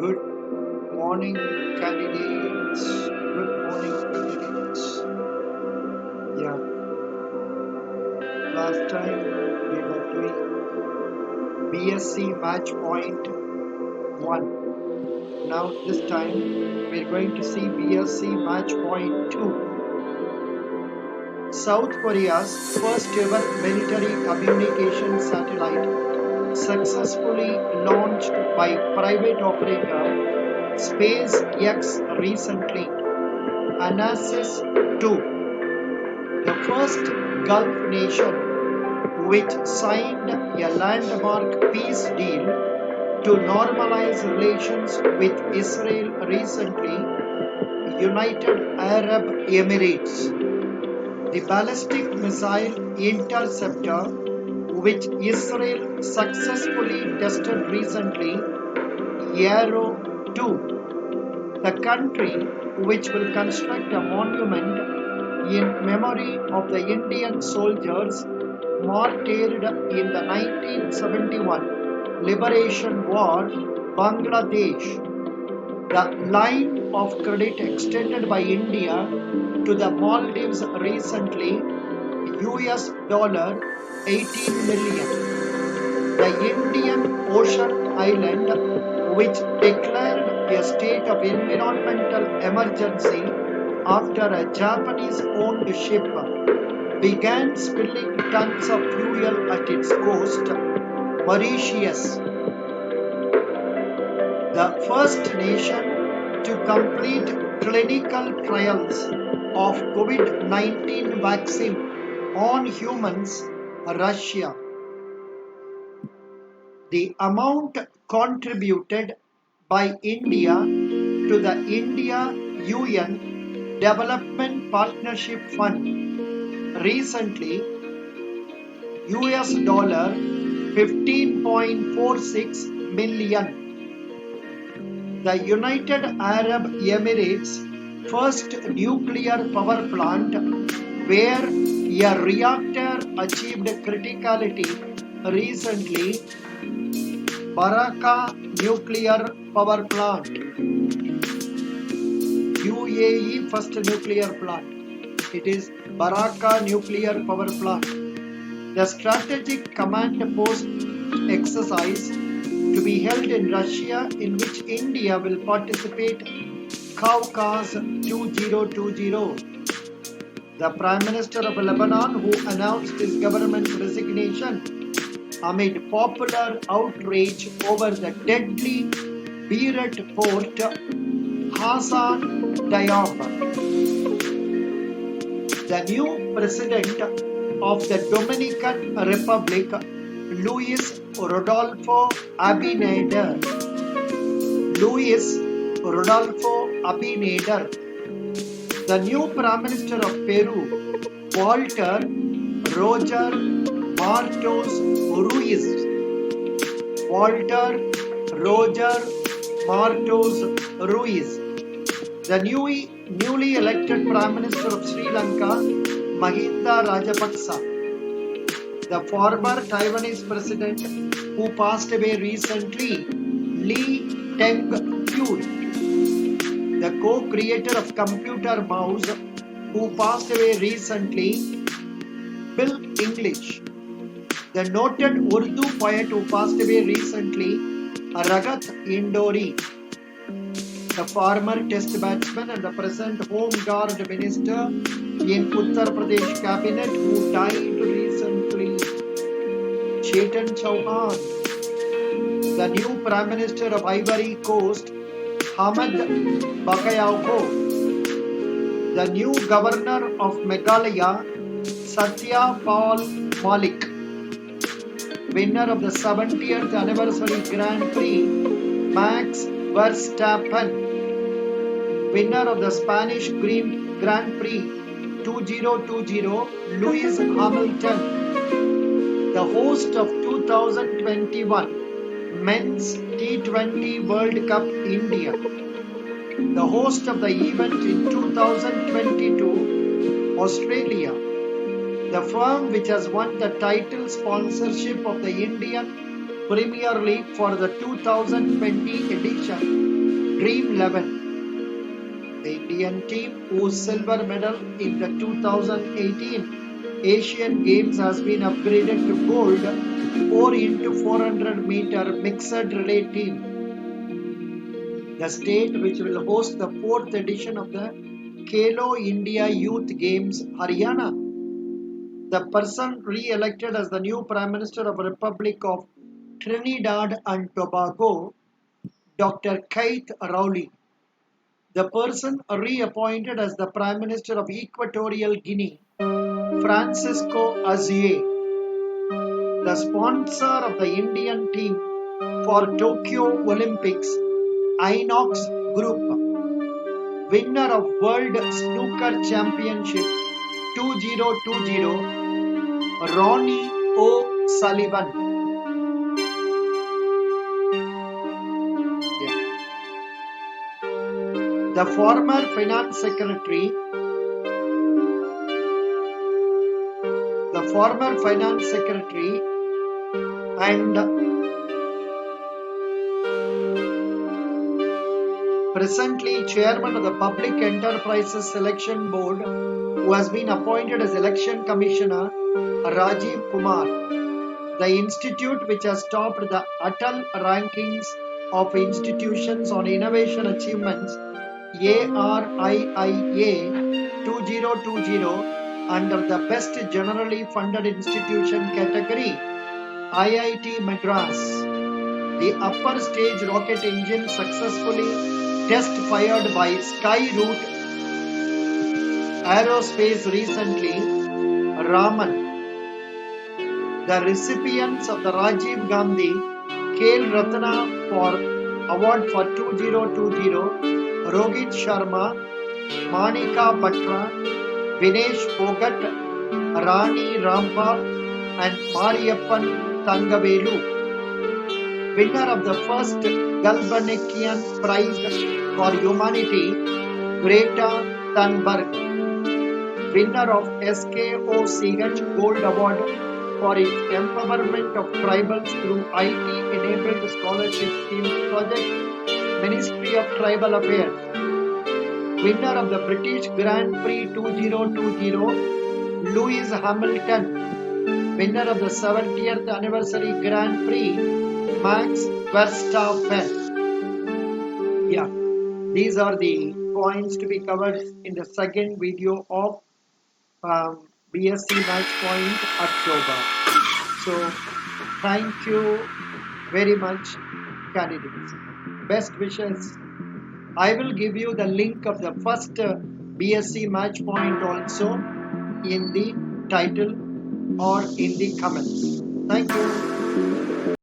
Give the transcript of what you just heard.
Good morning, candidates. Good morning, candidates. Yeah, last time we were doing BSc Match Point 1. Now, this time we're going to see BSc Match Point 2. South Korea's first ever military communication satellite successfully launched by private operator SpaceX recently. Anasis 2, the first Gulf nation which signed a landmark peace deal to normalize relations with Israel recently, United Arab Emirates. The ballistic missile interceptor, which Israel successfully tested recently, Arrow 2, the country which will construct a monument in memory of the Indian soldiers martyred in the 1971 Liberation War, Bangladesh. The line of credit extended by India to the Maldives recently, US dollar 18 million. The Indian Ocean island, which declared a state of environmental emergency after a Japanese-owned ship began spilling tons of fuel at its coast, Mauritius. The first nation to complete clinical trials of COVID-19 vaccine on humans, Russia. The amount contributed by India to the India-UN Development Partnership Fund recently, US dollar 15.46 million. The United Arab Emirates' first nuclear power plant, where a reactor achieved criticality recently, Baraka Nuclear Power Plant. UAE first nuclear plant. It is Baraka Nuclear Power Plant. The strategic command post exercise to be held in Russia, in which India will participate, Caucus 2020. The Prime Minister of Lebanon, who announced his government resignation amid popular outrage over the deadly Beirut port, Hassan Diab. The new president of the Dominican Republic, Luis Rodolfo Abinader. The new Prime Minister of Peru, Walter Roger Martos Ruiz. The newly elected Prime Minister of Sri Lanka, Mahinda Rajapaksa. The former Taiwanese president who passed away recently, Lee Teng-hui. The co-creator of computer mouse who passed away recently, Bill English. The noted Urdu poet who passed away recently, Ragat Indori. The former test batsman and the present Home Guard Minister in Uttar Pradesh cabinet who died recently, Chetan Chauhan. The new Prime Minister of Ivory Coast, Hamad Bakayoko. The new Governor of Meghalaya, Satya Paul Malik. Winner of the 70th anniversary Grand Prix, Max Verstappen. Winner of the Spanish Grand Prix 2020, Lewis Hamilton. The host of 2021 Men's T20 World Cup, India. The host of the event in 2022, Australia. The firm which has won the title sponsorship of the Indian Premier League for the 2020 edition, Dream 11, the Indian team whose silver medal in the 2018 Asian Games has been upgraded to gold 4 into 400 meter mixed relay team. The state which will host the 4th edition of the Khelo India Youth Games, Haryana. The person re-elected as the new Prime Minister of the Republic of Trinidad and Tobago, Dr. Keith Rowley. The person reappointed as the Prime Minister of Equatorial Guinea, Francisco Azie. The sponsor of the Indian team for Tokyo Olympics, Inox Group. Winner of World Snooker Championship 2020, Ronnie O'Sullivan. The former Finance Secretary and presently Chairman of the Public Enterprises Selection Board, who has been appointed as Election Commissioner, Rajiv Kumar. The institute which has topped the Atal Rankings of Institutions on Innovation Achievements, ARIIA 2020, under the Best Generally Funded Institution category, IIT Madras. The upper stage rocket engine successfully test fired by Skyroot Aerospace recently, Raman. The recipients of the Rajiv Gandhi Khel Ratna Award for 2020, Rohit Sharma, Manika Batra, Vinesh Phogat, Rani Rampal and Mariyappan Thangavelu. Winner of the first Gulbenkian Prize for Humanity, Greta Thunberg. Winner of SKOCH Gold Award for its empowerment of tribals through IT-enabled scholarship scheme project, Ministry of Tribal Affairs. Winner of the British Grand Prix 2020, Lewis Hamilton. Winner of the 70th Anniversary Grand Prix, Max Verstappen. Yeah, these are the points to be covered in the second video of BSc Match Point October. So, thank you very much, candidates. Best wishes. I will give you the link of the first BSc Match Point also in the title or in the comments. Thank you.